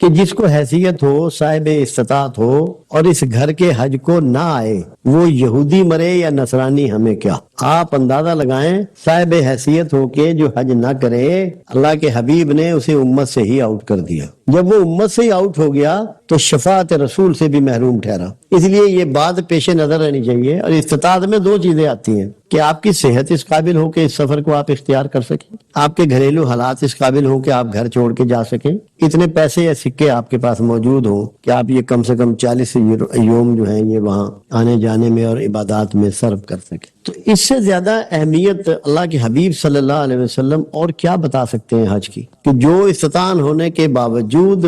کہ جس کو حیثیت ہو، صاحب استطاعت ہو اور اس گھر کے حج کو نہ آئے، وہ یہودی مرے یا نصرانی، ہمیں کیا۔ آپ اندازہ لگائیں، صاحب حیثیت ہو کے جو حج نہ کرے، اللہ کے حبیب نے اسے امت سے ہی آؤٹ کر دیا۔ جب وہ امت سے ہی آؤٹ ہو گیا تو شفاعت رسول سے بھی محروم ٹھہرا۔ اس لیے یہ بات پیش نظر رہنی چاہیے۔ اور استطاعت میں دو چیزیں آتی ہیں کہ آپ کی صحت اس قابل ہو کہ اس سفر کو آپ اختیار کر سکیں، آپ کے گھریلو حالات اس قابل ہوں کہ آپ گھر چھوڑ کے جا سکیں، اتنے پیسے یا سکے آپ کے پاس موجود ہوں کہ آپ یہ کم سے کم 40 یوم جو ہیں یہ وہاں آنے جانے میں اور عبادات میں صرف کر سکیں۔ تو اس سے زیادہ اہمیت اللہ کے حبیب صلی اللہ علیہ وسلم اور کیا بتا سکتے ہیں حج کی، کہ جو استطاعت ہونے کے باوجود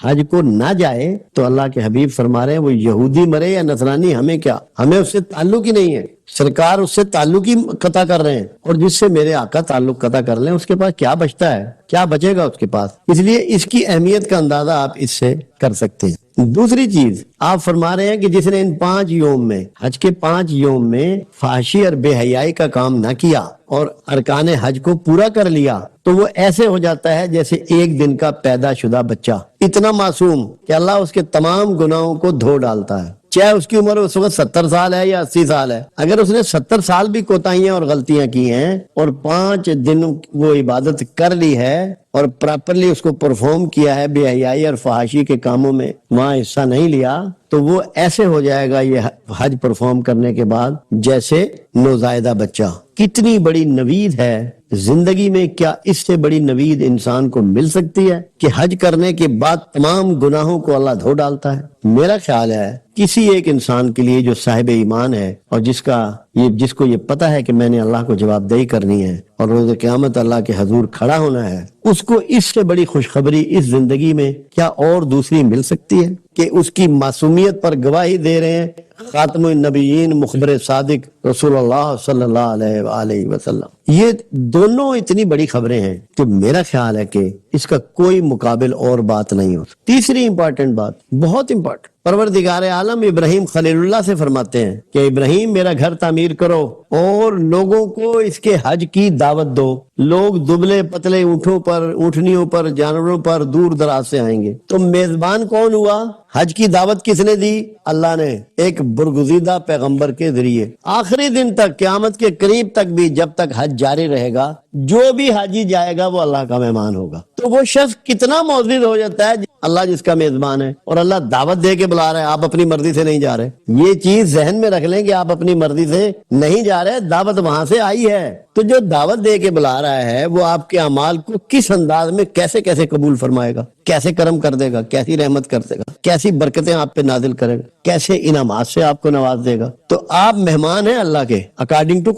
حج کو نہ جائے تو اللہ کے حبیب فرما رہے ہیں وہ یہودی مرے یا نصرانی، ہمیں کیا، ہمیں اس سے تعلق ہی نہیں ہے۔ سرکار اس سے تعلق ہی قطع کر رہے ہیں، اور جس سے میرے آقا تعلق قطع کر لیں اس کے پاس کیا بچتا ہے، کیا بچے گا اس کے پاس۔ اس لیے اس کی اہمیت کا اندازہ آپ اس سے کر سکتے ہیں۔ دوسری چیز آپ فرما رہے ہیں کہ جس نے ان 5 یوم میں، حج کے 5 یوم میں فحاشی اور بے حیائی کا کام نہ کیا اور ارکان حج کو پورا کر لیا تو وہ ایسے ہو جاتا ہے جیسے ایک دن کا پیدا شدہ بچہ، اتنا معصوم کہ اللہ اس کے تمام گناہوں کو دھو ڈالتا ہے، چاہے اس کی عمر اس وقت 70 سال ہے یا 80 سال ہے۔ اگر اس نے 70 سال بھی کوتاہیاں اور غلطیاں کی ہیں اور 5 دن وہ عبادت کر لی ہے اور پراپرلی اس کو پرفارم کیا ہے، بے حیائی اور فحاشی کے کاموں میں وہاں حصہ نہیں لیا، تو وہ ایسے ہو جائے گا یہ حج پرفارم کرنے کے بعد جیسے نوزائیدہ بچہ۔ کتنی بڑی نوید ہے زندگی میں، کیا اس سے بڑی نوید انسان کو مل سکتی ہے کہ حج کرنے کے بعد تمام گناہوں کو اللہ دھو ڈالتا ہے۔ میرا خیال ہے کسی ایک انسان کے لیے جو صاحب ایمان ہے اور جس کو یہ پتا ہے کہ میں نے اللہ کو جواب دہی کرنی ہے اور روز قیامت اللہ کے حضور کھڑا ہونا ہے، اس کو اس سے بڑی خوشخبری اس زندگی میں کیا اور دوسری مل سکتی ہے کہ اس کی معصومیت پر گواہی دے رہے ہیں خاتم النبیین مخبر صادق رسول اللہ صلی اللہ علیہ وآلہ وسلم۔ یہ دونوں اتنی بڑی خبریں ہیں کہ میرا خیال ہے کہ اس کا کوئی مقابل اور بات نہیں ہو۔ تیسری امپورٹنٹ بات، بہت امپورٹنٹ، پروردگار عالم ابراہیم خلیل اللہ سے فرماتے ہیں کہ ابراہیم میرا گھر تعمیر کرو اور لوگوں کو اس کے حج کی دعوت دو۔ لوگ دبلے پتلے اونٹوں پر، اونٹنیوں پر، جانوروں پر دور دراز سے آئیں گے، تو میزبان کون ہوا؟ حج کی دعوت کس نے دی؟ اللہ نے، ایک برگزیدہ پیغمبر کے ذریعے۔ آخری دن تک، قیامت کے قریب تک بھی جب تک حج جاری رہے گا، جو بھی حاجی جائے گا وہ اللہ کا مہمان ہوگا۔ تو وہ شخص کتنا معزز ہو جاتا ہے اللہ جس کا میزبان ہے، اور اللہ دعوت دے کے بلا رہا ہے، آپ اپنی مرضی سے نہیں جا رہے۔ یہ چیز ذہن میں رکھ لیں کہ آپ اپنی مرضی سے نہیں جا رہے، دعوت وہاں سے آئی ہے۔ تو جو دعوت دے کے بلا رہا ہے وہ آپ کے اعمال کو کس انداز میں کیسے کیسے قبول فرمائے گا، کیسے کرم کر دے گا، کیسی رحمت کر دے گا، کیسی برکتیں آپ پہ نازل کرے گا، کیسے انعامات سے آپ کو نواز دے گا۔ تو آپ مہمان ہیں اللہ کے، اکارڈنگ ٹو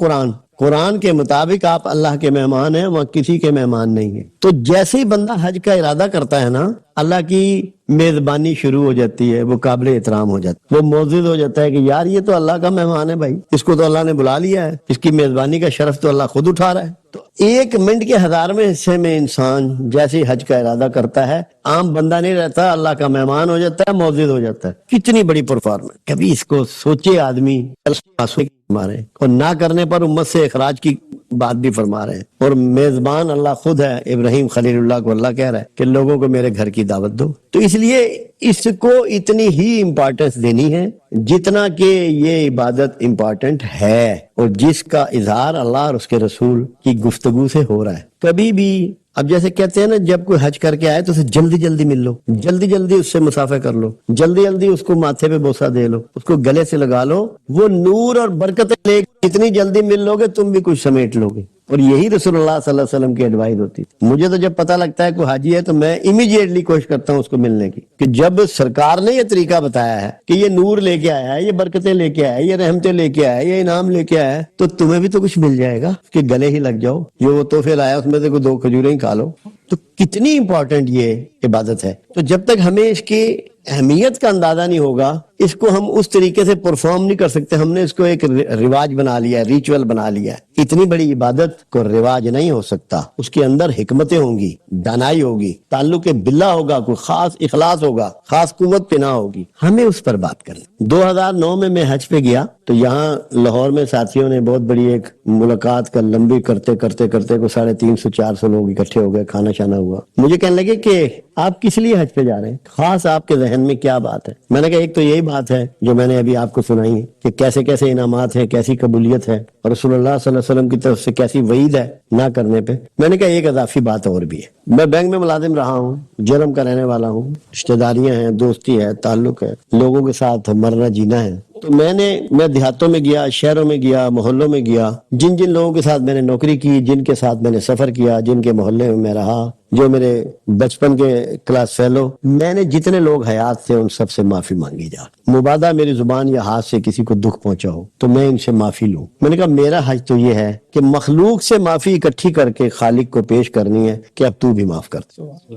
قرآن کے مطابق آپ اللہ کے مہمان ہیں، وہاں کسی کے مہمان نہیں ہیں۔ تو جیسے ہی بندہ حج کا ارادہ کرتا ہے نا، اللہ کی میزبانی شروع ہو جاتی ہے، وہ قابل احترام ہو جاتا ہے، وہ معزز ہو جاتا ہے کہ یار یہ تو اللہ کا مہمان ہے بھائی، اس کو تو اللہ نے بلا لیا ہے، اس کی میزبانی کا شرف تو اللہ خود اٹھا رہا ہے۔ تو 1 منٹ کے 1000ویں حصے میں انسان جیسے ہی حج کا ارادہ کرتا ہے، عام بندہ نہیں رہتا، اللہ کا مہمان ہو جاتا ہے، معزز ہو جاتا ہے۔ کتنی بڑی پرفارمنس، کبھی اس کو سوچے آدمی، ہمارے اور نہ کرنے پر امت سے اخراج کی بات بھی فرما رہے ہیں، اور میزبان اللہ خود ہے۔ ابراہیم خلیل اللہ کو اللہ کہہ رہا ہے کہ لوگوں کو میرے گھر کی دعوت دو۔ تو اس لیے اس کو اتنی ہی امپورٹنس دینی ہے جتنا کہ یہ عبادت امپورٹنٹ ہے، اور جس کا اظہار اللہ اور اس کے رسول کی گفتگو سے ہو رہا ہے۔ کبھی بھی اب جیسے کہتے ہیں نا، جب کوئی حج کر کے آئے تو اسے جلدی جلدی مل لو، جلدی جلدی اس سے مسافہ کر لو، جلدی جلدی اس کو ماتھے پہ بوسہ دے لو، اس کو گلے سے لگا لو، وہ نور اور برکتیں لے جتنی جلدی مل لو گے تم بھی کچھ سمیٹ لو گے۔ اور یہی رسول اللہ صلی اللہ علیہ وسلم کی ایڈوائز ہوتی تھی۔ مجھے تو جب پتہ لگتا ہے کوئی حاجی ہے تو میں امیڈیٹلی کوشش کرتا ہوں اس کو ملنے کی، کہ جب سرکار نے یہ طریقہ بتایا ہے کہ یہ نور لے کے آیا ہے، یہ برکتیں لے کے آیا ہے، یہ رحمتیں لے کے آیا ہے، یہ انعام لے کے آیا ہے، تو تمہیں بھی تو کچھ مل جائے گا، اس کے گلے ہی لگ جاؤ، جو وہ تحفے لایا اس میں سے کوئی 2 کھجوریں ہی کھا لو۔ تو کتنی امپورٹنٹ یہ عبادت ہے۔ تو جب تک ہمیں اس کی اہمیت کا اندازہ نہیں ہوگا، اس کو ہم اس طریقے سے پرفارم نہیں کر سکتے۔ ہم نے اس کو ایک رواج بنا لیا ہے، ریچول بنا لیا ہے۔ اتنی بڑی عبادت کو رواج نہیں ہو سکتا، اس کے اندر حکمتیں ہوں گی، دانائی ہوگی، تعلق باللہ ہوگا، کوئی خاص اخلاص ہوگا، خاص قوت پناہ ہوگی۔ ہمیں اس پر بات کریں۔ 2009 میں حج پہ گیا تو یہاں لاہور میں ساتھیوں نے بہت بڑی ایک ملاقات کا لمبی کرتے کرتے کرتے کو 350-400 لوگ اکٹھے ہو گئے، کھانا شانا ہوا. مجھے کہنے لگے کہ آپ کس لیے حج پہ جا رہے ہیں، خاص آپ کے ذہن میں کیا بات ہے. میں نے کہا ایک تو یہی بات ہے جو میں نے ابھی آپ کو سنائی ہے کہ کیسے کیسے انعامات ہیں، کیسی قبولیت ہے، اور رسول اللہ صلی اللہ علیہ وسلم کی طرف سے کیسی وعید ہے نہ کرنے پہ. میں نے کہا ایک اضافی بات اور بھی ہے، میں بینک میں ملازم رہا ہوں، جرم کا رہنے والا ہوں، رشتہ داریاں ہیں، دوستی ہے، تعلق ہے، لوگوں کے ساتھ مرنا جینا ہے. تو میں دیہاتوں میں گیا، شہروں میں گیا، محلوں میں گیا، جن جن لوگوں کے ساتھ میں نے نوکری کی، جن کے ساتھ میں نے سفر کیا، جن کے محلے میں میں رہا، جو میرے بچپن کے کلاس فیلو، میں نے جتنے لوگ حیات تھے ان سب سے معافی مانگی. جا مبادہ میری زبان یا ہاتھ سے کسی کو دکھ پہنچا ہو تو میں ان سے معافی لوں. میں نے کہا میرا حج تو یہ ہے کہ مخلوق سے معافی اکٹھی کر کے خالق کو پیش کرنی ہے کہ اب تو بھی معاف کر دے.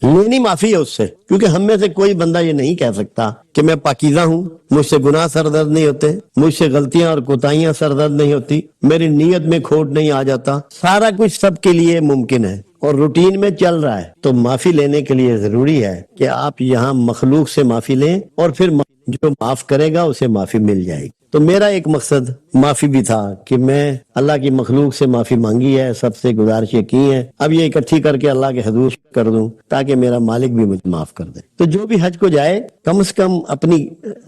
لینی معافی ہے اس سے، کیونکہ ہم میں سے کوئی بندہ یہ نہیں کہہ سکتا کہ میں پاکیزہ ہوں، مجھ سے گناہ سردرد نہیں ہوتے، مجھ سے غلطیاں اور کوتاہیاں سردرد نہیں ہوتی، میری نیت میں کھوٹ نہیں آ جاتا. سارا کچھ سب کے لیے ممکن ہے اور روٹین میں چل رہا ہے. تو معافی لینے کے لیے ضروری ہے کہ آپ یہاں مخلوق سے معافی لیں اور پھر جو معاف کرے گا اسے معافی مل جائے گی. تو میرا ایک مقصد معافی بھی تھا کہ میں اللہ کی مخلوق سے معافی مانگی ہے، سب سے گزارشیں کی ہیں، اب یہ اکٹھی کر کے اللہ کے حضور کر دوں تاکہ میرا مالک بھی مجھے معاف کر دے. تو جو بھی حج کو جائے کم سے کم اپنی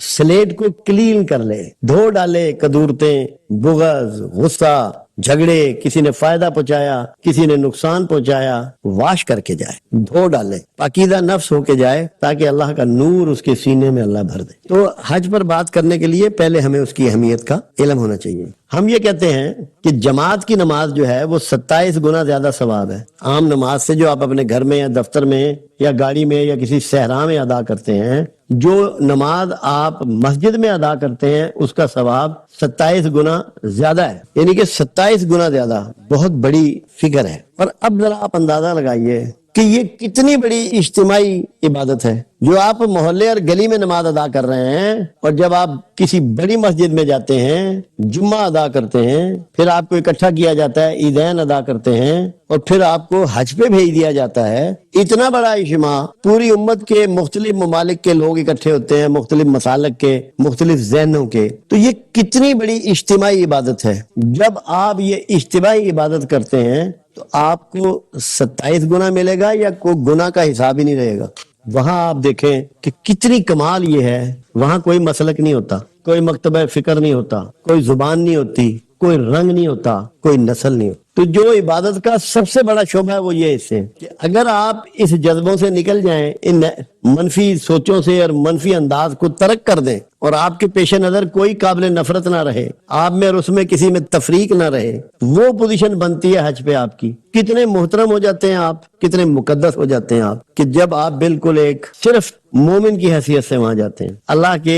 سلیٹ کو کلین کر لے، دھو ڈالے قدورتیں، بغض، غصہ، جھگڑے، کسی نے فائدہ پہنچایا، کسی نے نقصان پہنچایا، واش کر کے جائے، دھو ڈالے، پاکیزہ نفس ہو کے جائے تاکہ اللہ کا نور اس کے سینے میں اللہ بھر دے. تو حج پر بات کرنے کے لیے پہلے ہمیں اس کی اہمیت کا علم ہونا چاہیے. ہم یہ کہتے ہیں کہ جماعت کی نماز جو ہے وہ 27 گنا زیادہ ثواب ہے عام نماز سے جو آپ اپنے گھر میں یا دفتر میں یا گاڑی میں یا کسی صحرا میں ادا کرتے ہیں. جو نماز آپ مسجد میں ادا کرتے ہیں اس کا ثواب 27 گنا زیادہ ہے، یعنی کہ 27 گنا زیادہ. بہت بڑی فگر ہے. اور اب ذرا آپ اندازہ لگائیے کہ یہ کتنی بڑی اجتماعی عبادت ہے. جو آپ محلے اور گلی میں نماز ادا کر رہے ہیں اور جب آپ کسی بڑی مسجد میں جاتے ہیں، جمعہ ادا کرتے ہیں، پھر آپ کو اکٹھا کیا جاتا ہے، عیدین ادا کرتے ہیں، اور پھر آپ کو حج پہ بھیج دیا جاتا ہے. اتنا بڑا اجتماع، پوری امت کے مختلف ممالک کے لوگ اکٹھے ہوتے ہیں، مختلف مسالک کے، مختلف ذہنوں کے. تو یہ کتنی بڑی اجتماعی عبادت ہے. جب آپ یہ اجتماعی عبادت کرتے ہیں تو آپ کو 27 گنا ملے گا یا کوئی گنا کا حساب ہی نہیں رہے گا. وہاں آپ دیکھیں کہ کتنی کمال یہ ہے. وہاں کوئی مسلک نہیں ہوتا، کوئی مکتبہ فکر نہیں ہوتا، کوئی زبان نہیں ہوتی، کوئی رنگ نہیں ہوتا، کوئی نسل نہیں ہوتا. تو جو عبادت کا سب سے بڑا شعبہ ہے وہ یہ اس سے کہ اگر آپ اس جذبوں سے نکل جائیں، ان منفی سوچوں سے اور منفی انداز کو ترک کر دیں، اور آپ کے پیش نظر کوئی قابل نفرت نہ رہے، آپ میں اور اس میں کسی میں تفریق نہ رہے، وہ پوزیشن بنتی ہے حج پہ آپ کی. کتنے محترم ہو جاتے ہیں آپ، کتنے مقدس ہو جاتے ہیں آپ کہ جب آپ بالکل ایک صرف مومن کی حیثیت سے وہاں جاتے ہیں، اللہ کے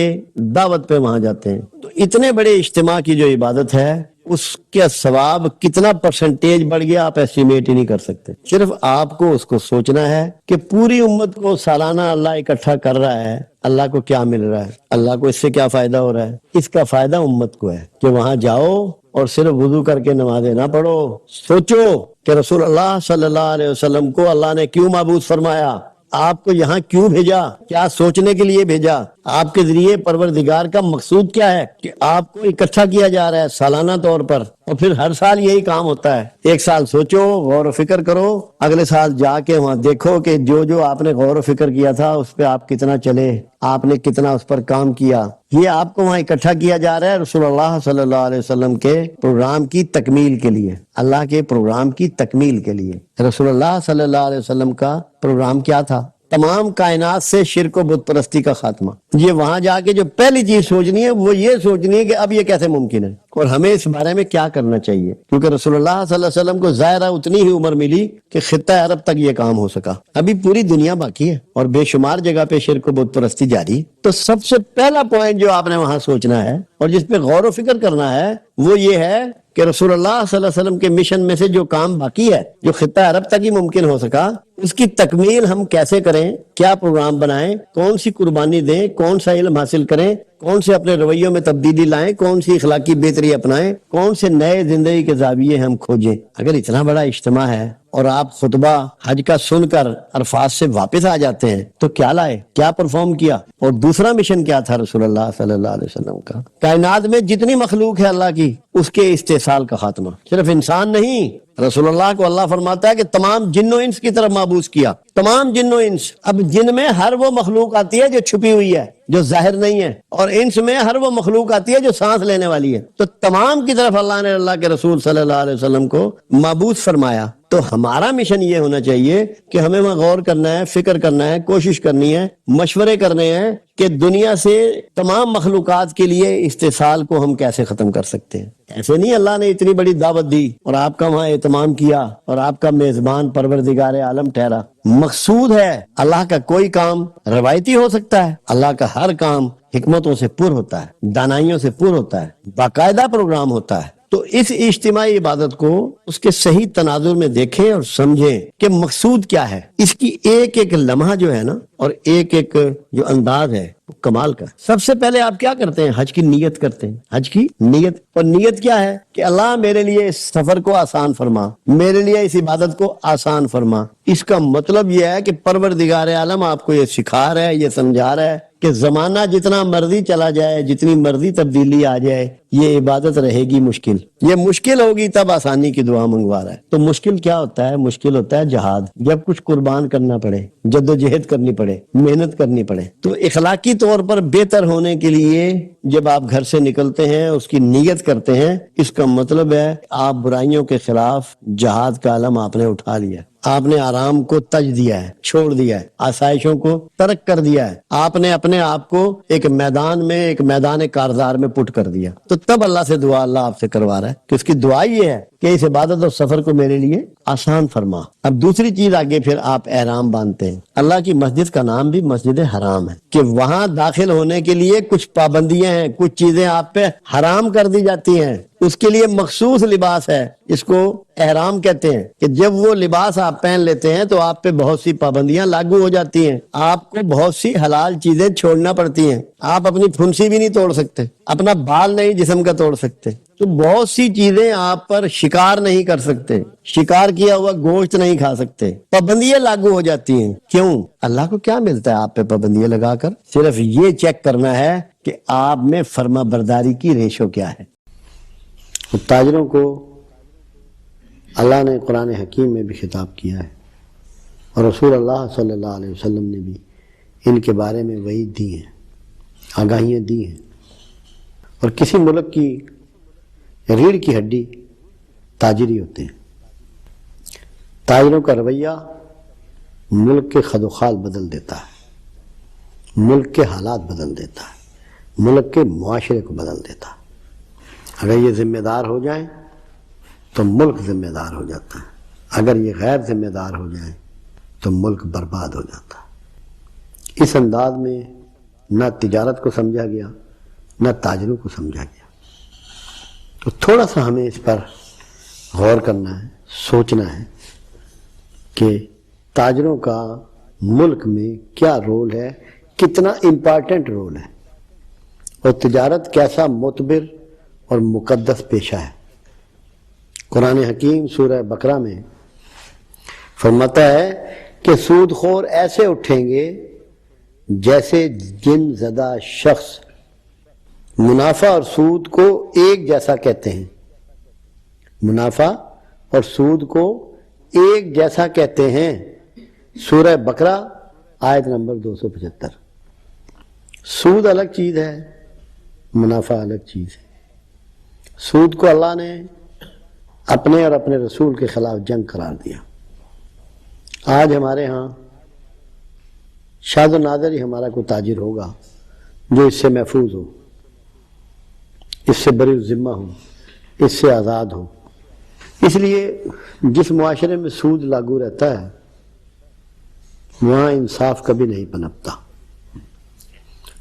دعوت پہ وہاں جاتے ہیں. تو اتنے بڑے اجتماع کی جو عبادت ہے اس کے ثواب کتنا پرسنٹیج بڑھ گیا آپ ایسٹیمیٹ ہی نہیں کر سکتے. صرف آپ کو اس کو سوچنا ہے کہ پوری امت کو سالانہ اللہ اکٹھا کر رہا ہے، اللہ کو کیا مل رہا ہے، اللہ کو اس سے کیا فائدہ ہو رہا ہے. اس کا فائدہ امت کو ہے کہ وہاں جاؤ اور صرف وضو کر کے نمازیں نہ پڑھو، سوچو کہ رسول اللہ صلی اللہ علیہ وسلم کو اللہ نے کیوں معبود فرمایا، آپ کو یہاں کیوں بھیجا، کیا سوچنے کے لیے بھیجا، آپ کے ذریعے پروردگار کا مقصود کیا ہے کہ آپ کو اکٹھا کیا جا رہا ہے سالانہ طور پر. اور پھر ہر سال یہی کام ہوتا ہے. ایک سال سوچو، غور و فکر کرو، اگلے سال جا کے وہاں دیکھو کہ جو آپ نے غور و فکر کیا تھا اس پہ آپ کتنا چلے، آپ نے کتنا اس پر کام کیا. یہ آپ کو وہاں اکٹھا کیا جا رہا ہے رسول اللہ صلی اللہ علیہ وسلم کے پروگرام کی تکمیل کے لیے، اللہ کے پروگرام کی تکمیل کے لیے. رسول اللہ صلی اللہ علیہ وسلم کا پروگرام کیا تھا؟ تمام کائنات سے شرک و بت پرستی کا خاتمہ. یہ وہاں جا کے جو پہلی چیز سوچنی ہے وہ یہ سوچنی ہے کہ اب یہ کیسے ممکن ہے اور ہمیں اس بارے میں کیا کرنا چاہیے. کیونکہ رسول اللہ صلی اللہ علیہ وسلم کو ظاہرہ اتنی ہی عمر ملی کہ خطہ عرب تک یہ کام ہو سکا، ابھی پوری دنیا باقی ہے اور بے شمار جگہ پہ شرک و بت پرستی جاری. تو سب سے پہلا پوائنٹ جو آپ نے وہاں سوچنا ہے اور جس پہ غور و فکر کرنا ہے وہ یہ ہے کہ رسول اللہ صلی اللہ علیہ وسلم کے مشن میں سے جو کام باقی ہے، جو خطہ عرب تک ہی ممکن ہو سکا، اس کی تکمیل ہم کیسے کریں، کیا پروگرام بنائیں، کون سی قربانی دیں، کون سا علم حاصل کریں، کون سے اپنے رویوں میں تبدیلی لائیں، کون سی اخلاقی بہتری اپنائیں، کون سے نئے زندگی کے زاویے ہم کھوجیں۔ اگر اتنا بڑا اجتماع ہے اور آپ خطبہ حج کا سن کر عرفات سے واپس آ جاتے ہیں تو کیا لائے، کیا پرفارم کیا؟ اور دوسرا مشن کیا تھا رسول اللہ صلی اللہ علیہ وسلم کا؟ کائنات میں جتنی مخلوق ہے اللہ کی، اس کے استحصال کا خاتمہ۔ صرف انسان نہیں، رسول اللہ کو اللہ فرماتا ہے کہ تمام جن و انس کی طرف مابوس کیا، تمام جن و انس۔ اب جن میں ہر وہ مخلوق آتی ہے جو چھپی ہوئی ہے، جو ظاہر نہیں ہے، اور انس میں ہر وہ مخلوق آتی ہے جو سانس لینے والی ہے۔ تو تمام کی طرف اللہ نے اللہ کے رسول صلی اللہ علیہ وسلم کو مابوس فرمایا۔ تو ہمارا مشن یہ ہونا چاہیے کہ ہمیں وہاں غور کرنا ہے، فکر کرنا ہے، کوشش کرنی ہے، مشورے کرنے ہیں کہ دنیا سے تمام مخلوقات کے لیے استحصال کو ہم کیسے ختم کر سکتے ہیں۔ ایسے نہیں اللہ نے اتنی بڑی دعوت دی اور آپ کا وہاں اہتمام کیا اور آپ کا میزبان پروردگار عالم ٹھہرا۔ مقصود ہے اللہ کا کوئی کام روایتی ہو سکتا ہے، اللہ کا ہر کام حکمتوں سے پر ہوتا ہے، دانائیوں سے پر ہوتا ہے، باقاعدہ پروگرام ہوتا ہے۔ تو اس اجتماعی عبادت کو اس کے صحیح تناظر میں دیکھیں اور سمجھیں کہ مقصود کیا ہے۔ اس کی ایک ایک لمحہ جو ہے نا، اور ایک ایک جو انداز ہے وہ کمال کا ہے۔ سب سے پہلے آپ کیا کرتے ہیں؟ حج کی نیت کرتے ہیں، حج کی نیت۔ اور نیت کیا ہے کہ اللہ میرے لیے اس سفر کو آسان فرما، میرے لیے اس عبادت کو آسان فرما۔ اس کا مطلب یہ ہے کہ پروردگار عالم آپ کو یہ سکھا رہا ہے، یہ سمجھا رہا ہے کہ زمانہ جتنا مرضی چلا جائے، جتنی مرضی تبدیلی آ جائے، یہ عبادت رہے گی مشکل، یہ مشکل ہوگی، تب آسانی کی دعا منگوا رہا ہے۔ تو مشکل کیا ہوتا ہے؟ مشکل ہوتا ہے جہاد، جب کچھ قربان کرنا پڑے، جدوجہد کرنی پڑے، محنت کرنی پڑے۔ تو اخلاقی طور پر بہتر ہونے کے لیے جب آپ گھر سے نکلتے ہیں، اس کی نیت کرتے ہیں، اس کا مطلب ہے آپ برائیوں کے خلاف جہاد کا علم آپ نے اٹھا لیا، آپ نے آرام کو تج دیا ہے، چھوڑ دیا ہے، آسائشوں کو ترک کر دیا ہے، آپ نے اپنے آپ کو ایک میدان میں، ایک میدان کارزار میں پٹ کر دیا۔ تو تب اللہ سے دعا اللہ آپ سے کروا رہا ہے کہ اس کی دعا یہ ہے کہ اس عبادت اور سفر کو میرے لیے آسان فرما۔ اب دوسری چیز آگے پھر آپ احرام باندھتے ہیں۔ اللہ کی مسجد کا نام بھی مسجد حرام ہے کہ وہاں داخل ہونے کے لیے کچھ پابندیاں ہیں، کچھ چیزیں آپ پہ حرام کر دی جاتی ہیں۔ اس کے لیے مخصوص لباس ہے، اس کو احرام کہتے ہیں، کہ جب وہ لباس آپ پہن لیتے ہیں تو آپ پہ بہت سی پابندیاں لاگو ہو جاتی ہیں، آپ کو بہت سی حلال چیزیں چھوڑنا پڑتی ہیں، آپ اپنی پھنسی بھی نہیں توڑ سکتے، اپنا بال نہیں جسم کا توڑ سکتے، تو بہت سی چیزیں آپ پر شکار نہیں کر سکتے، شکار کیا ہوا گوشت نہیں کھا سکتے، پابندیاں لاگو ہو جاتی ہیں۔ کیوں؟ اللہ کو کیا ملتا ہے آپ پہ پابندیاں لگا کر؟ صرف یہ چیک کرنا ہے کہ آپ میں فرما برداری کی ریشو کیا ہے۔ تاجروں کو اللہ نے قرآن حکیم میں بھی خطاب کیا ہے اور رسول اللہ صلی اللہ علیہ وسلم نے بھی ان کے بارے میں وعید دی ہیں، آگاہیاں دی ہیں۔ اور کسی ملک کی ریڑھ کی ہڈی تاجری ہوتے ہیں۔ تاجروں کا رویہ ملک کے خد و خال بدل دیتا ہے، ملک کے حالات بدل دیتا ہے، ملک کے معاشرے کو بدل دیتا ہے۔ اگر یہ ذمہ دار ہو جائیں تو ملک ذمہ دار ہو جاتا ہے، اگر یہ غیر ذمہ دار ہو جائیں تو ملک برباد ہو جاتا ہے۔ اس انداز میں نہ تجارت کو سمجھا گیا، نہ تاجروں کو سمجھا گیا۔ تو تھوڑا سا ہمیں اس پر غور کرنا ہے، سوچنا ہے کہ تاجروں کا ملک میں کیا رول ہے، کتنا امپارٹنٹ رول ہے، اور تجارت کیسا معتبر اور مقدس پیشہ ہے۔ قرآن حکیم سورہ بقرہ میں فرماتا ہے کہ سود خور ایسے اٹھیں گے جیسے جن زدہ شخص منافع اور سود کو ایک جیسا کہتے ہیں، منافع اور سود کو ایک جیسا کہتے ہیں۔ سورہ بقرہ آیت نمبر 275۔ سود الگ چیز ہے، منافع الگ چیز ہے۔ سود کو اللہ نے اپنے اور اپنے رسول کے خلاف جنگ قرار دیا۔ آج ہمارے ہاں شاذ و نادر ہی ہمارا کوئی تاجر ہوگا جو اس سے محفوظ ہو، اس سے بری ذمہ ہو، اس سے آزاد ہو۔ اس لیے جس معاشرے میں سود لاگو رہتا ہے وہاں انصاف کبھی نہیں پنپتا،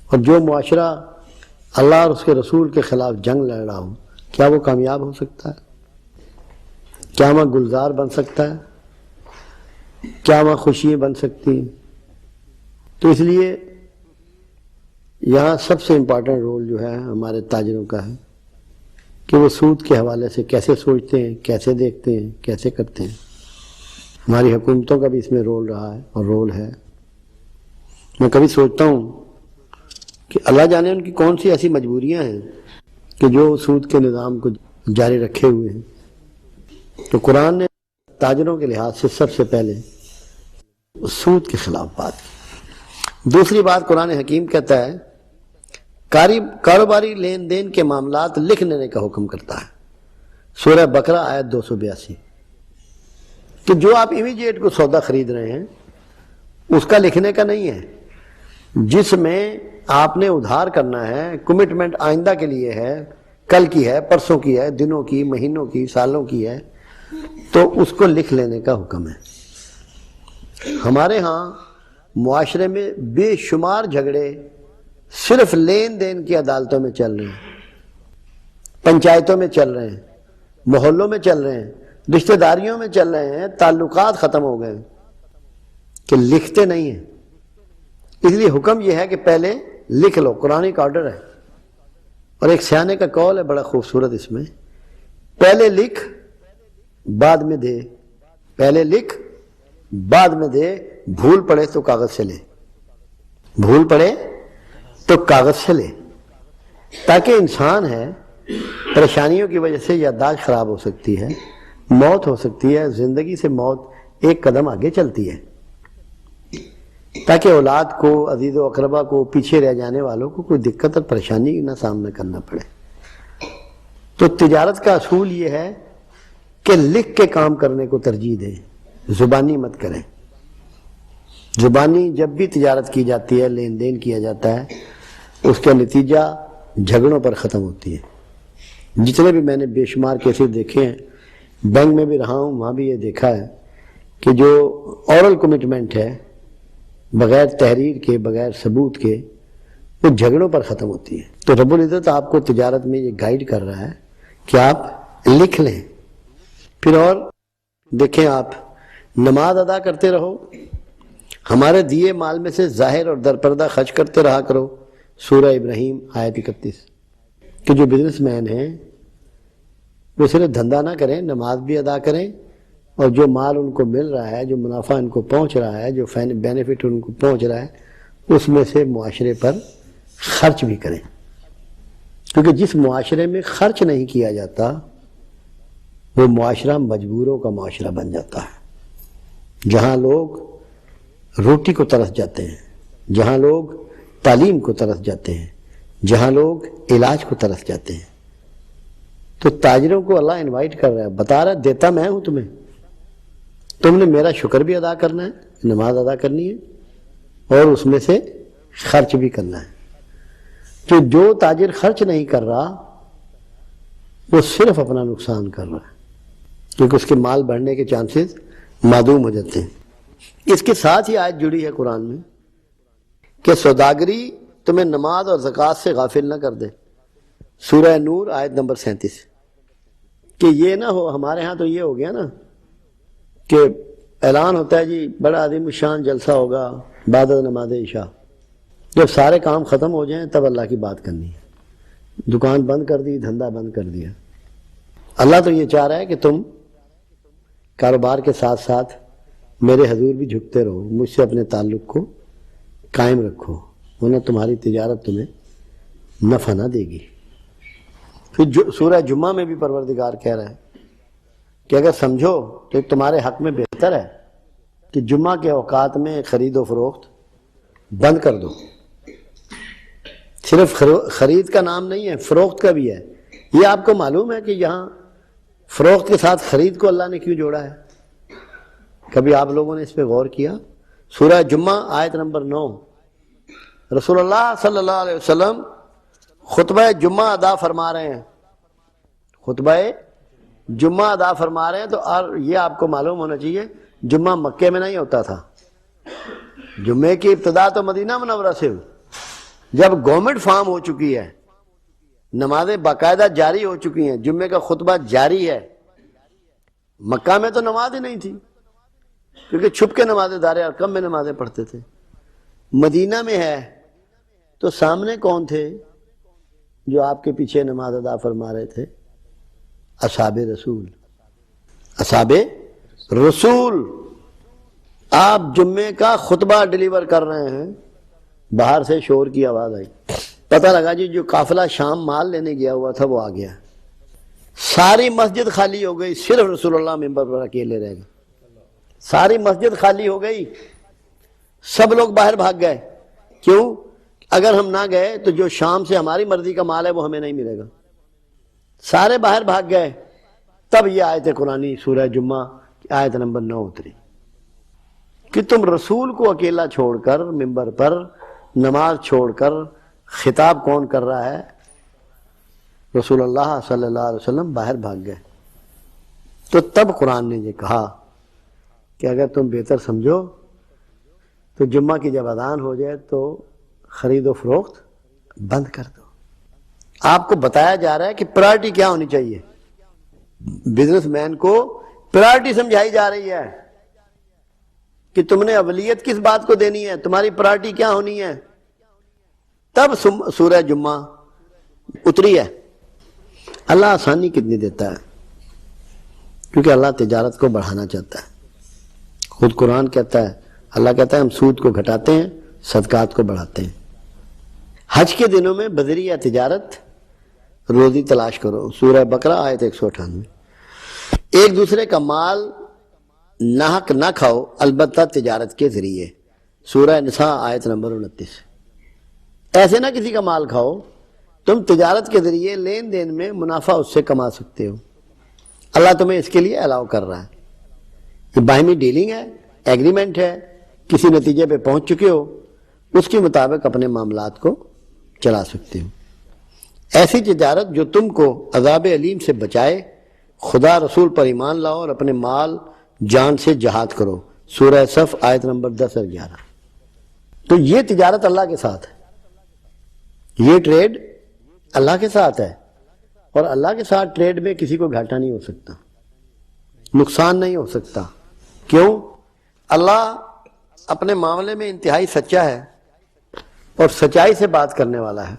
اور جو معاشرہ اللہ اور اس کے رسول کے خلاف جنگ لڑ رہا ہو، کیا وہ کامیاب ہو سکتا ہے؟ کیا وہ گلزار بن سکتا ہے؟ کیا وہاں خوشیاں بن سکتی ہیں؟ تو اس لیے یہاں سب سے امپورٹنٹ رول جو ہے ہمارے تاجروں کا ہے کہ وہ سود کے حوالے سے کیسے سوچتے ہیں، کیسے دیکھتے ہیں، کیسے کرتے ہیں۔ ہماری حکومتوں کا بھی اس میں رول رہا ہے اور رول ہے۔ میں کبھی سوچتا ہوں کہ اللہ جانے ان کی کون سی ایسی مجبوریاں ہیں کہ جو سود کے نظام کو جاری رکھے ہوئے ہیں۔ تو قرآن نے تاجروں کے لحاظ سے سب سے پہلے سود کے خلاف بات کی۔ دوسری بات قرآن حکیم کہتا ہے کاروباری لین دین کے معاملات لکھ لینے کا حکم کرتا ہے، سورہ بقرہ آیت 282، کہ جو آپ امیڈیٹ کو سودا خرید رہے ہیں اس کا لکھنے کا نہیں ہے، جس میں آپ نے ادھار کرنا ہے، کمٹمنٹ آئندہ کے لیے ہے، کل کی ہے، پرسوں کی ہے، دنوں کی، مہینوں کی، سالوں کی ہے، تو اس کو لکھ لینے کا حکم ہے۔ ہمارے ہاں معاشرے میں بے شمار جھگڑے صرف لین دین کی عدالتوں میں چل رہے ہیں، پنچایتوں میں چل رہے ہیں، محلوں میں چل رہے ہیں، رشتہ داریوں میں چل رہے ہیں، تعلقات ختم ہو گئے کہ لکھتے نہیں ہیں۔ اس لیے حکم یہ ہے کہ پہلے لکھ لو، قرآن کا آرڈر ہے۔ اور ایک سیانے کا قول ہے بڑا خوبصورت اس میں، پہلے لکھ بعد میں دے، پہلے لکھ بعد میں دے، بھول پڑے تو کاغذ سے لے، بھول پڑے تو کاغذ سے لے، تاکہ انسان ہے پریشانیوں کی وجہ سے یادداشت خراب ہو سکتی ہے، موت ہو سکتی ہے، زندگی سے موت ایک قدم آگے چلتی ہے، تاکہ اولاد کو، عزیز و اقربا کو، پیچھے رہ جانے والوں کو کوئی دقت اور پریشانی نہ سامنا کرنا پڑے۔ تو تجارت کا اصول یہ ہے کہ لکھ کے کام کرنے کو ترجیح دیں، زبانی مت کریں۔ زبانی جب بھی تجارت کی جاتی ہے، لین دین کیا جاتا ہے، اس کا نتیجہ جھگڑوں پر ختم ہوتی ہے۔ جتنے بھی میں نے بے شمار کیسز دیکھے ہیں، بینک میں بھی رہا ہوں، وہاں بھی یہ دیکھا ہے کہ جو اورل کمٹمنٹ ہے بغیر تحریر کے، بغیر ثبوت کے، وہ جھگڑوں پر ختم ہوتی ہے۔ تو رب العزت آپ کو تجارت میں یہ گائیڈ کر رہا ہے کہ آپ لکھ لیں۔ پھر اور دیکھیں، آپ نماز ادا کرتے رہو، ہمارے دیے مال میں سے ظاہر اور درپردہ خرچ کرتے رہا کرو، سورہ ابراہیم آیت 31۔ کہ جو بزنس مین ہیں وہ صرف دھندا نہ کریں، نماز بھی ادا کریں، اور جو مال ان کو مل رہا ہے، جو منافع ان کو پہنچ رہا ہے، جو بینیفٹ ان کو پہنچ رہا ہے، اس میں سے معاشرے پر خرچ بھی کریں۔ کیونکہ جس معاشرے میں خرچ نہیں کیا جاتا وہ معاشرہ مجبوروں کا معاشرہ بن جاتا ہے، جہاں لوگ روٹی کو ترس جاتے ہیں، جہاں لوگ تعلیم کو ترس جاتے ہیں، جہاں لوگ علاج کو ترس جاتے ہیں۔ تو تاجروں کو اللہ انوائٹ کر رہا ہے، بتا رہا ہے دیتا میں ہوں تمہیں، تم نے میرا شکر بھی ادا کرنا ہے، نماز ادا کرنی ہے، اور اس میں سے خرچ بھی کرنا ہے۔ تو جو تاجر خرچ نہیں کر رہا وہ صرف اپنا نقصان کر رہا ہے، کیونکہ اس کے مال بڑھنے کے چانسز معدوم ہو جاتے ہیں۔ اس کے ساتھ ہی آیت جڑی ہے قرآن میں کہ سوداگری تمہیں نماز اور زکوٰۃ سے غافل نہ کر دے، سورہ نور آیت نمبر 37۔ کہ یہ نہ ہو، ہمارے ہاں تو یہ ہو گیا نا کہ اعلان ہوتا ہے جی بڑا عظیم الشان جلسہ ہوگا بعد نماز عشاء، جب سارے کام ختم ہو جائیں تب اللہ کی بات کرنی ہے، دکان بند کر دی، دھندا بند کر دیا۔ اللہ تو یہ چاہ رہا ہے کہ تم کاروبار کے ساتھ ساتھ میرے حضور بھی جھکتے رہو، مجھ سے اپنے تعلق کو قائم رکھو، ورنہ تمہاری تجارت تمہیں نفع نہ دے گی۔ پھر سورہ جمعہ میں بھی پروردگار کہہ رہا ہے کہ اگر سمجھو تو تمہارے حق میں بہتر ہے کہ جمعہ کے اوقات میں خرید و فروخت بند کر دو۔ صرف خرید کا نام نہیں ہے، فروخت کا بھی ہے۔ یہ آپ کو معلوم ہے کہ یہاں فروخت کے ساتھ خرید کو اللہ نے کیوں جوڑا ہے؟ کبھی آپ لوگوں نے اس پہ غور کیا؟ سورہ جمعہ آیت نمبر 9، رسول اللہ صلی اللہ علیہ وسلم خطبہ جمعہ ادا فرما رہے ہیں، خطبہ جمعہ ادا فرما رہے ہیں، تو یہ آپ کو معلوم ہونا چاہیے جمعہ مکے میں نہیں ہوتا تھا، جمعے کی ابتدا تو مدینہ منورہ سے ہوئی۔ جب گورنمنٹ فارم ہو چکی ہے، نمازیں باقاعدہ جاری ہو چکی ہیں، جمعے کا خطبہ جاری ہے، مکہ میں تو نماز ہی نہیں تھی، کیونکہ چھپ کے نماز دار ارقم میں نمازیں پڑھتے تھے. مدینہ میں ہے تو سامنے کون تھے جو آپ کے پیچھے نماز ادا فرما رہے تھے؟ اصحاب رسول. اصحاب رسول. آپ جمعے کا خطبہ ڈیلیور کر رہے ہیں، باہر سے شور کی آواز آئی، پتہ لگا جی جو قافلہ شام مال لینے گیا ہوا تھا وہ آ گیا. ساری مسجد خالی ہو گئی، صرف رسول اللہ ممبر پر اکیلے رہ گئے. ساری مسجد خالی ہو گئی، سب لوگ باہر بھاگ گئے. کیوں؟ اگر ہم نہ گئے تو جو شام سے ہماری مرضی کا مال ہے وہ ہمیں نہیں ملے گا. سارے باہر بھاگ گئے. تب یہ آیت قرآنی سورہ جمعہ کی آیت نمبر 9 اتری کہ تم رسول کو اکیلا چھوڑ کر ممبر پر نماز چھوڑ کر، خطاب کون کر رہا ہے؟ رسول اللہ صلی اللہ علیہ وسلم باہر بھاگ گئے. تو تب قرآن نے یہ کہا کہ اگر تم بہتر سمجھو تو جمعہ کی جب اذان ہو جائے تو خرید و فروخت بند کر دو. آپ کو بتایا جا رہا ہے کہ پرائرٹی کیا ہونی چاہیے. بزنس مین کو پرائرٹی سمجھائی جا رہی ہے کہ تم نے اولیت کس بات کو دینی ہے، تمہاری پرائرٹی کیا ہونی ہے. تب سورہ جمعہ اتری ہے. اللہ آسانی کتنی دیتا ہے، کیونکہ اللہ تجارت کو بڑھانا چاہتا ہے. خود قرآن کہتا ہے، اللہ کہتا ہے ہم سود کو گھٹاتے ہیں، صدقات کو بڑھاتے ہیں. حج کے دنوں میں بذریعہ تجارت روزی تلاش کرو. سورہ بقرہ آیت 198. ایک دوسرے کا مال ناحق نہ کھاؤ البتہ تجارت کے ذریعے. سورہ نساء آیت نمبر 29. ایسے نہ کسی کا مال کھاؤ، تم تجارت کے ذریعے لین دین میں منافع اس سے کما سکتے ہو. اللہ تمہیں اس کے لیے الاؤ کر رہا ہے. یہ باہمی ڈیلنگ ہے، ایگریمنٹ ہے، کسی نتیجے پہ پہنچ چکے ہو، اس کے مطابق اپنے معاملات کو چلا سکتے ہو. ایسی تجارت جو تم کو عذاب علیم سے بچائے. خدا رسول پر ایمان لاؤ اور اپنے مال جان سے جہاد کرو. سورہ صف آیت نمبر 10 اور 11. تو یہ تجارت اللہ کے ساتھ ہے، یہ ٹریڈ اللہ کے ساتھ ہے. اور اللہ کے ساتھ ٹریڈ میں کسی کو گھاٹا نہیں ہو سکتا، نقصان نہیں ہو سکتا. کیوں؟ اللہ اپنے معاملے میں انتہائی سچا ہے اور سچائی سے بات کرنے والا ہے،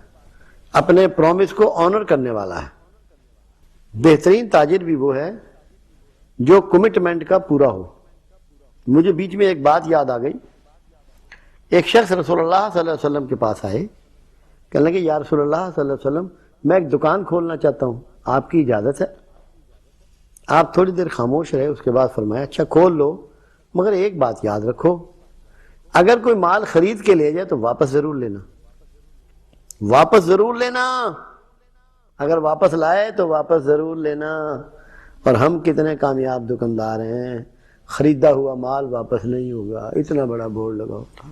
اپنے پرومس کو آنر کرنے والا ہے. بہترین تاجر بھی وہ ہے جو کمٹمنٹ کا پورا ہو. مجھے بیچ میں ایک بات یاد آ گئی. ایک شخص رسول اللہ صلی اللہ علیہ وسلم کے پاس آئے، کہنے لگے یا رسول اللہ صلی اللہ علیہ وسلم میں ایک دکان کھولنا چاہتا ہوں، آپ کی اجازت ہے؟ آپ تھوڑی دیر خاموش رہے، اس کے بعد فرمایا اچھا کھول لو، مگر ایک بات یاد رکھو، اگر کوئی مال خرید کے لے جائے تو واپس ضرور لینا، واپس ضرور لینا. اگر واپس لائے تو واپس ضرور لینا. اور ہم کتنے کامیاب دکاندار ہیں، خریدا ہوا مال واپس نہیں ہوگا، اتنا بڑا بورڈ لگا ہوتا.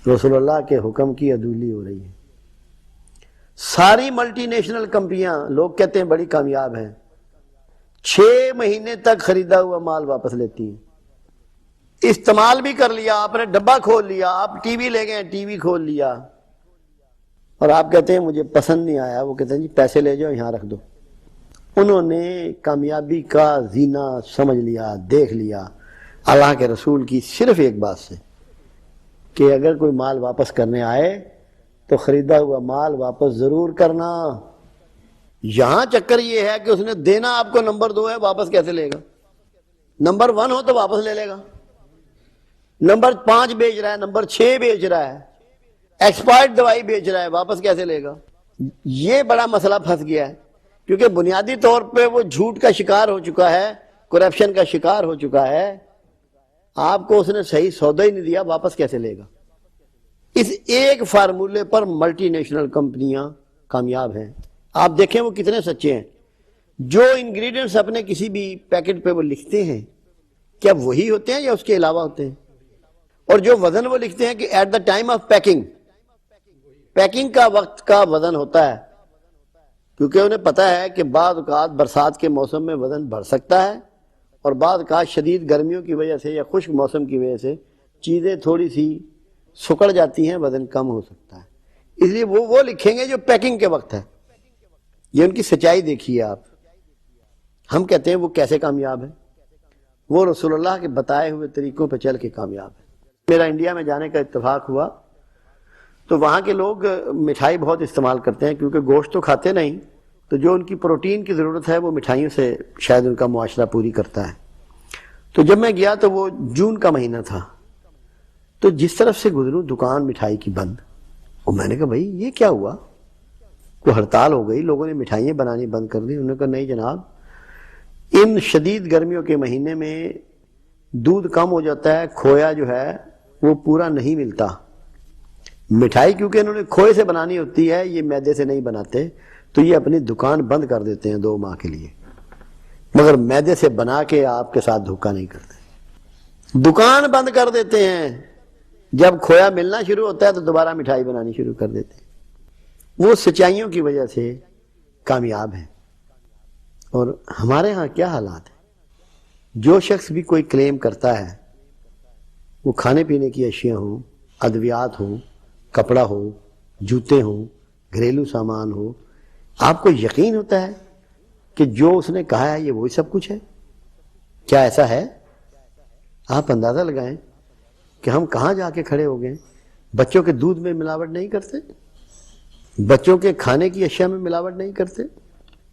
رسول اللہ کے حکم کی عدولی ہو رہی ہے. ساری ملٹی نیشنل کمپنیاں لوگ کہتے ہیں بڑی کامیاب ہیں، 6 مہینے تک خریدا ہوا مال واپس لیتی ہیں. استعمال بھی کر لیا، آپ نے ڈبہ کھول لیا، آپ ٹی وی لے گئے ٹی وی کھول لیا، اور آپ کہتے ہیں مجھے پسند نہیں آیا. وہ کہتے ہیں جی پیسے لے جاؤ یہاں رکھ دو. انہوں نے کامیابی کا زینہ سمجھ لیا، دیکھ لیا اللہ کے رسول کی صرف ایک بات سے کہ اگر کوئی مال واپس کرنے آئے تو خریدا ہوا مال واپس ضرور کرنا. یہاں چکر یہ ہے کہ اس نے دینا آپ کو نمبر 2 ہے، واپس کیسے لے گا؟ نمبر 1 ہو تو واپس لے لے گا. نمبر 5 بیچ رہا ہے، نمبر 6 بیچ رہا ہے، ایکسپائرڈ دوائی بیچ رہا ہے، واپس کیسے لے گا؟ یہ بڑا مسئلہ پھنس گیا ہے، کیونکہ بنیادی طور پہ وہ جھوٹ کا شکار ہو چکا ہے، کرپشن کا شکار ہو چکا ہے. آپ کو اس نے صحیح سودا ہی نہیں دیا، واپس کیسے لے گا؟ اس ایک فارمولے پر ملٹی نیشنل کمپنیاں کامیاب ہیں. آپ دیکھیں وہ کتنے سچے ہیں. جو انگریڈینٹس اپنے کسی بھی پیکٹ پہ وہ لکھتے ہیں کیا وہی ہوتے ہیں یا اس کے علاوہ ہوتے ہیں؟ اور جو وزن وہ لکھتے ہیں کہ at the time of packing, packing کا وقت کا وزن ہوتا ہے، کیونکہ انہیں پتا ہے کہ بعض اوقات برسات کے موسم میں وزن بڑھ سکتا ہے اور بعض اوقات شدید گرمیوں کی وجہ سے یا خشک موسم کی وجہ سے چیزیں تھوڑی سی سکڑ جاتی ہیں، وزن کم ہو سکتا ہے. اس لیے وہ لکھیں گے جو پیکنگ کے وقت ہے. یہ ان کی سچائی دیکھیے آپ. ہم کہتے ہیں وہ کیسے کامیاب ہے؟ وہ رسول اللہ کے بتائے ہوئے طریقوں پہ چل کے کامیاب ہے۔ میرا انڈیا میں جانے کا اتفاق ہوا تو وہاں کے لوگ مٹھائی بہت استعمال کرتے ہیں، کیونکہ گوشت تو کھاتے نہیں، تو جو ان کی پروٹین کی ضرورت ہے وہ مٹھائیوں سے شاید ان کا معاشرہ پوری کرتا ہے۔ تو جب میں گیا تو وہ جون کا مہینہ تھا، تو جس طرف سے گزروں دکان مٹھائی کی بند، اور میں نے کہا بھائی یہ کیا ہوا، کوئی ہڑتال ہو گئی، لوگوں نے مٹھائیاں بنانی بند کر دی؟ انہوں نے کہا نہیں جناب، ان شدید گرمیوں کے مہینے میں دودھ کم ہو جاتا ہے، کھویا جو ہے وہ پورا نہیں ملتا، مٹھائی کیونکہ انہوں نے کھوئے سے بنانی ہوتی ہے، یہ میدے سے نہیں بناتے، تو یہ اپنی دکان بند کر دیتے ہیں 2 ماہ کے لیے، مگر میدے سے بنا کے آپ کے ساتھ دھوکہ نہیں کرتے، دکان بند کر دیتے ہیں، جب کھویا ملنا شروع ہوتا ہے تو دوبارہ مٹھائی بنانی شروع کر دیتے ہیں۔ وہ سچائیوں کی وجہ سے کامیاب ہیں۔ اور ہمارے ہاں کیا حالات ہیں، جو شخص بھی کوئی کلیم کرتا ہے، وہ کھانے پینے کی اشیاء ہوں، ادویات ہوں، کپڑا ہو، جوتے ہوں، گھریلو سامان ہو، آپ کو یقین ہوتا ہے کہ جو اس نے کہا ہے یہ وہی سب کچھ ہے؟ کیا ایسا ہے؟ آپ اندازہ لگائیں کہ ہم کہاں جا کے کھڑے ہو گئے۔ بچوں کے دودھ میں ملاوٹ نہیں کرتے، بچوں کے کھانے کی اشیاء میں ملاوٹ نہیں کرتے،